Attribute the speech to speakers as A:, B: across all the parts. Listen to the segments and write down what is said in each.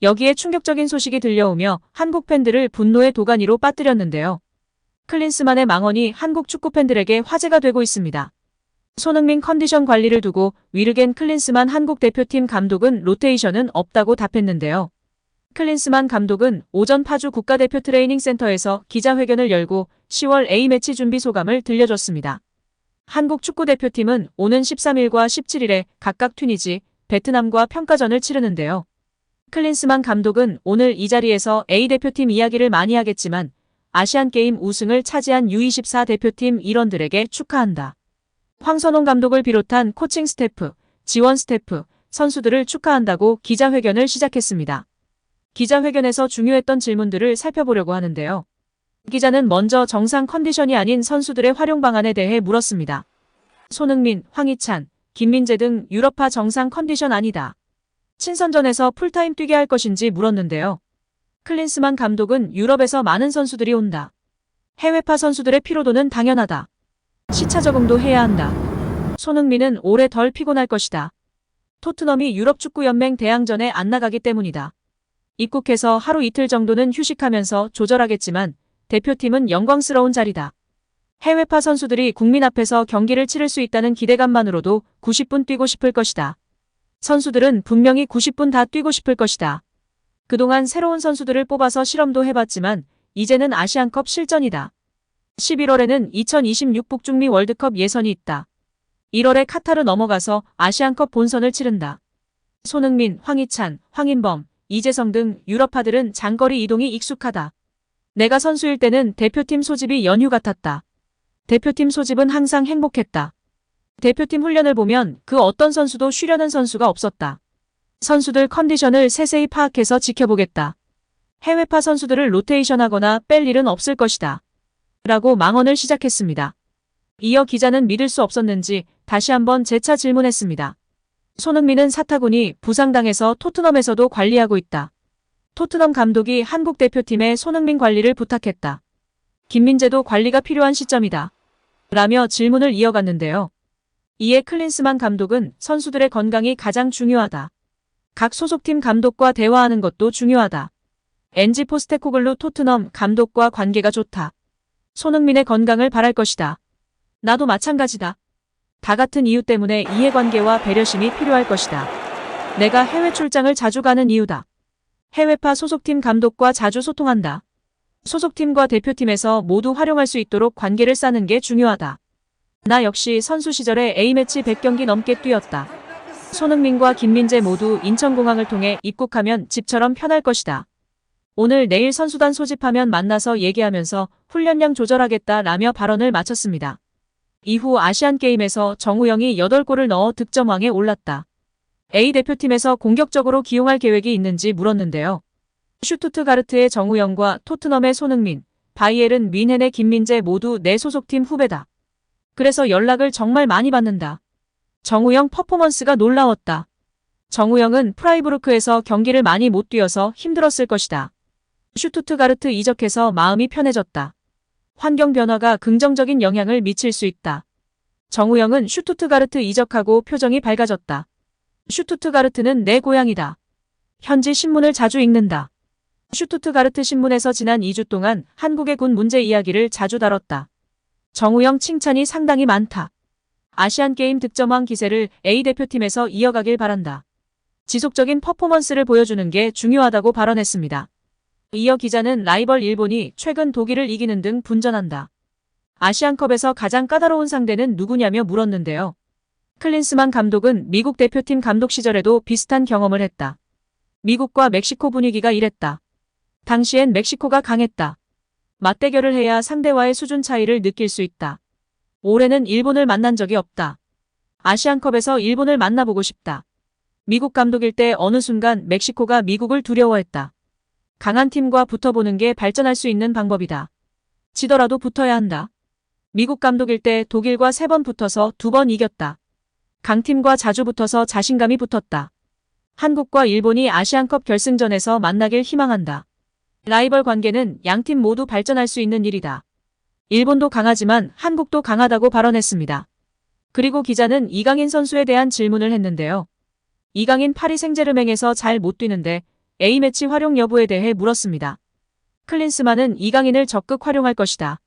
A: 여기에 충격적인 소식이 들려오며 한국 팬들을 분노의 도가니로 빠뜨렸는데요. 클린스만의 망언이 한국 축구 팬들에게 화제가 되고 있습니다. 손흥민 컨디션 관리를 두고 위르겐 클린스만 한국 대표팀 감독은 로테이션은 없다고 답했는데요. 클린스만 감독은 오전 파주 국가대표 트레이닝 센터에서 기자회견을 열고 10월 A매치 준비 소감을 들려줬습니다. 한국 축구대표팀은 오는 13일과 17일에 각각 튀니지, 베트남과 평가전을 치르는데요. 클린스만 감독은 오늘 이 자리에서 A대표팀 이야기를 많이 하겠지만 아시안게임 우승을 차지한 U24 대표팀 일원들에게 축하한다. 황선홍 감독을 비롯한 코칭 스태프, 지원 스태프, 선수들을 축하한다고 기자회견을 시작했습니다. 기자회견에서 중요했던 질문들을 살펴보려고 하는데요. 기자는 먼저 정상 컨디션이 아닌 선수들의 활용 방안에 대해 물었습니다. 손흥민, 황희찬, 김민재 등 유럽파 정상 컨디션 아니다. 친선전에서 풀타임 뛰게 할 것인지 물었는데요. 클린스만 감독은 유럽에서 많은 선수들이 온다. 해외파 선수들의 피로도는 당연하다. 시차 적응도 해야 한다. 손흥민은 올해 덜 피곤할 것이다. 토트넘이 유럽축구연맹 대항전에 안 나가기 때문이다. 입국해서 하루 이틀 정도는 휴식하면서 조절하겠지만 대표팀은 영광스러운 자리다. 해외파 선수들이 국민 앞에서 경기를 치를 수 있다는 기대감만으로도 90분 뛰고 싶을 것이다. 선수들은 분명히 90분 다 뛰고 싶을 것이다. 그동안 새로운 선수들을 뽑아서 실험도 해봤지만 이제는 아시안컵 실전이다. 11월에는 2026 북중미 월드컵 예선이 있다. 1월에 카타르 넘어가서 아시안컵 본선을 치른다. 손흥민, 황희찬, 황인범, 이재성 등 유럽파들은 장거리 이동이 익숙하다. 내가 선수일 때는 대표팀 소집이 연휴 같았다. 대표팀 소집은 항상 행복했다. 대표팀 훈련을 보면 그 어떤 선수도 쉬려는 선수가 없었다. 선수들 컨디션을 세세히 파악해서 지켜보겠다. 해외파 선수들을 로테이션하거나 뺄 일은 없을 것이다. 라고 망언을 시작했습니다. 이어 기자는 믿을 수 없었는지 다시 한번 재차 질문했습니다. 손흥민은 사타구니 부상당해서 토트넘에서도 관리하고 있다. 토트넘 감독이 한국 대표팀에 손흥민 관리를 부탁했다. 김민재도 관리가 필요한 시점이다. 라며 질문을 이어갔는데요. 이에 클린스만 감독은 선수들의 건강이 가장 중요하다. 각 소속팀 감독과 대화하는 것도 중요하다. 엔지 포스테코글루 토트넘 감독과 관계가 좋다. 손흥민의 건강을 바랄 것이다. 나도 마찬가지다. 다 같은 이유 때문에 이해관계와 배려심이 필요할 것이다. 내가 해외 출장을 자주 가는 이유다. 해외파 소속팀 감독과 자주 소통한다. 소속팀과 대표팀에서 모두 활용할 수 있도록 관계를 쌓는 게 중요하다. 나 역시 선수 시절에 A매치 100경기 넘게 뛰었다. 손흥민과 김민재 모두 인천공항을 통해 입국하면 집처럼 편할 것이다. 오늘 내일 선수단 소집하면 만나서 얘기하면서 훈련량 조절하겠다 라며 발언을 마쳤습니다. 이후 아시안게임에서 정우영이 8골을 넣어 득점왕에 올랐다. A대표팀에서 공격적으로 기용할 계획이 있는지 물었는데요. 슈투트가르트의 정우영과 토트넘의 손흥민, 바이에른 뮌헨의 김민재 모두 내 소속팀 후배다. 그래서 연락을 정말 많이 받는다. 정우영 퍼포먼스가 놀라웠다. 정우영은 프라이부르크에서 경기를 많이 못 뛰어서 힘들었을 것이다. 슈투트가르트 이적해서 마음이 편해졌다. 환경 변화가 긍정적인 영향을 미칠 수 있다. 정우영은 슈투트가르트 이적하고 표정이 밝아졌다. 슈투트가르트는 내 고향이다. 현지 신문을 자주 읽는다. 슈투트가르트 신문에서 지난 2주 동안 한국의 군 문제 이야기를 자주 다뤘다. 정우영 칭찬이 상당히 많다. 아시안게임 득점왕 기세를 A대표팀에서 이어가길 바란다. 지속적인 퍼포먼스를 보여주는 게 중요하다고 발언했습니다. 이어 기자는 라이벌 일본이 최근 독일을 이기는 등 분전한다. 아시안컵에서 가장 까다로운 상대는 누구냐며 물었는데요. 클린스만 감독은 미국 대표팀 감독 시절에도 비슷한 경험을 했다. 미국과 멕시코 분위기가 이랬다. 당시엔 멕시코가 강했다. 맞대결을 해야 상대와의 수준 차이를 느낄 수 있다. 올해는 일본을 만난 적이 없다. 아시안컵에서 일본을 만나보고 싶다. 미국 감독일 때 어느 순간 멕시코가 미국을 두려워했다. 강한 팀과 붙어보는 게 발전할 수 있는 방법이다. 지더라도 붙어야 한다. 미국 감독일 때 독일과 3번 붙어서 2번 이겼다. 강팀과 자주 붙어서 자신감이 붙었다. 한국과 일본이 아시안컵 결승전에서 만나길 희망한다. 라이벌 관계는 양팀 모두 발전할 수 있는 일이다. 일본도 강하지만 한국도 강하다고 발언했습니다. 그리고 기자는 이강인 선수에 대한 질문을 했는데요. 이강인 파리 생제르맹에서 잘 못 뛰는데 A매치 활용 여부에 대해 물었습니다. 클린스만은 이강인을 적극 활용할 것이다.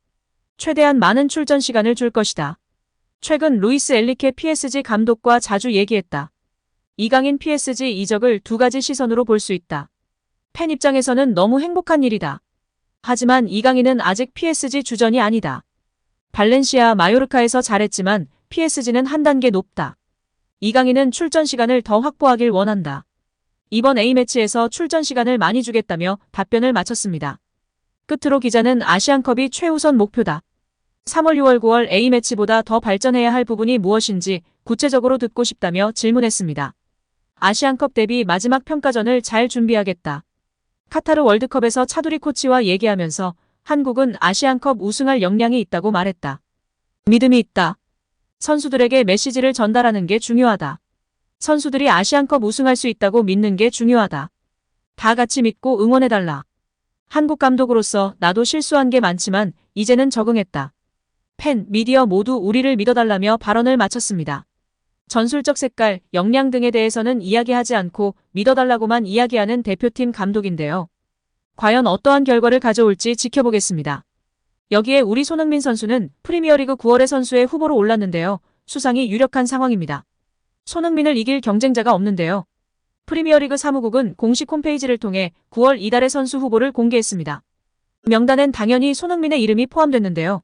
A: 최대한 많은 출전 시간을 줄 것이다. 최근 루이스 엔리케 PSG 감독과 자주 얘기했다. 이강인 PSG 이적을 두 가지 시선으로 볼 수 있다. 팬 입장에서는 너무 행복한 일이다. 하지만 이강인은 아직 PSG 주전이 아니다. 발렌시아, 마요르카에서 잘했지만 PSG는 한 단계 높다. 이강인은 출전 시간을 더 확보하길 원한다. 이번 A매치에서 출전 시간을 많이 주겠다며 답변을 마쳤습니다. 끝으로 기자는 아시안컵이 최우선 목표다. 3월, 6월, 9월 A매치보다 더 발전해야 할 부분이 무엇인지 구체적으로 듣고 싶다며 질문했습니다. 아시안컵 대비 마지막 평가전을 잘 준비하겠다. 카타르 월드컵에서 차두리 코치와 얘기하면서 한국은 아시안컵 우승할 역량이 있다고 말했다. 믿음이 있다. 선수들에게 메시지를 전달하는 게 중요하다. 선수들이 아시안컵 우승할 수 있다고 믿는 게 중요하다. 다 같이 믿고 응원해달라. 한국 감독으로서 나도 실수한 게 많지만 이제는 적응했다. 팬, 미디어 모두 우리를 믿어달라며 발언을 마쳤습니다. 전술적 색깔, 역량 등에 대해서는 이야기하지 않고 믿어달라고만 이야기하는 대표팀 감독인데요. 과연 어떠한 결과를 가져올지 지켜보겠습니다. 여기에 우리 손흥민 선수는 프리미어리그 9월에 선수의 후보로 올랐는데요. 수상이 유력한 상황입니다. 손흥민을 이길 경쟁자가 없는데요. 프리미어리그 사무국은 공식 홈페이지를 통해 9월 이달의 선수 후보를 공개했습니다. 명단엔 당연히 손흥민의 이름이 포함됐는데요.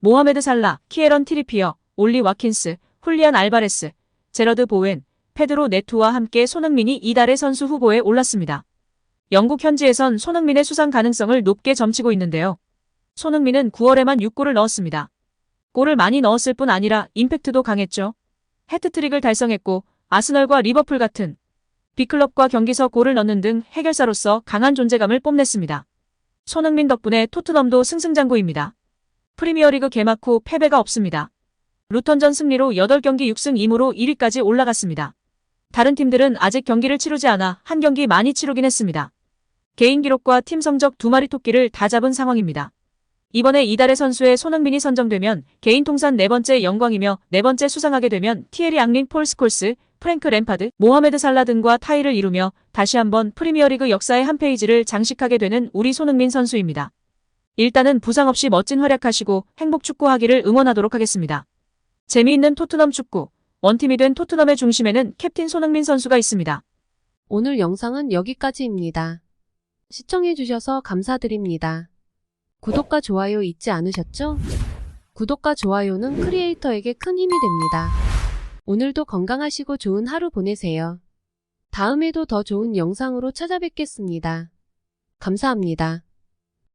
A: 모하메드 살라, 키에런 트리피어, 올리 와킨스, 훌리안 알바레스, 제러드 보웬, 페드로 네투와 함께 손흥민이 이달의 선수 후보에 올랐습니다. 영국 현지에선 손흥민의 수상 가능성을 높게 점치고 있는데요. 손흥민은 9월에만 6골을 넣었습니다. 골을 많이 넣었을 뿐 아니라 임팩트도 강했죠. 해트트릭을 달성했고 아스널과 리버풀 같은 빅클럽과 경기서 골을 넣는 등 해결사로서 강한 존재감을 뽐냈습니다. 손흥민 덕분에 토트넘도 승승장구입니다. 프리미어리그 개막 후 패배가 없습니다. 루턴전 승리로 8경기 6승 2무로 1위까지 올라갔습니다. 다른 팀들은 아직 경기를 치르지 않아 한 경기 많이 치르긴 했습니다. 개인 기록과 팀 성적 두 마리 토끼를 다 잡은 상황입니다. 이번에 이달의 선수에 손흥민이 선정되면 개인 통산 4번째 영광이며 4번째 수상하게 되면 티에리 앙리, 폴 스콜스, 프랭크 램파드, 모하메드 살라 등과 타이를 이루며 다시 한번 프리미어리그 역사의 한 페이지를 장식하게 되는 우리 손흥민 선수입니다. 일단은 부상 없이 멋진 활약하시고 행복 축구하기를 응원하도록 하겠습니다. 재미있는 토트넘 축구, 원팀이 된 토트넘의 중심에는 캡틴 손흥민 선수가 있습니다.
B: 오늘 영상은 여기까지입니다. 시청해주셔서 감사드립니다. 구독과 좋아요 잊지 않으셨죠? 구독과 좋아요는 크리에이터에게 큰 힘이 됩니다. 오늘도 건강하시고 좋은 하루 보내세요. 다음에도 더 좋은 영상으로 찾아뵙겠습니다. 감사합니다.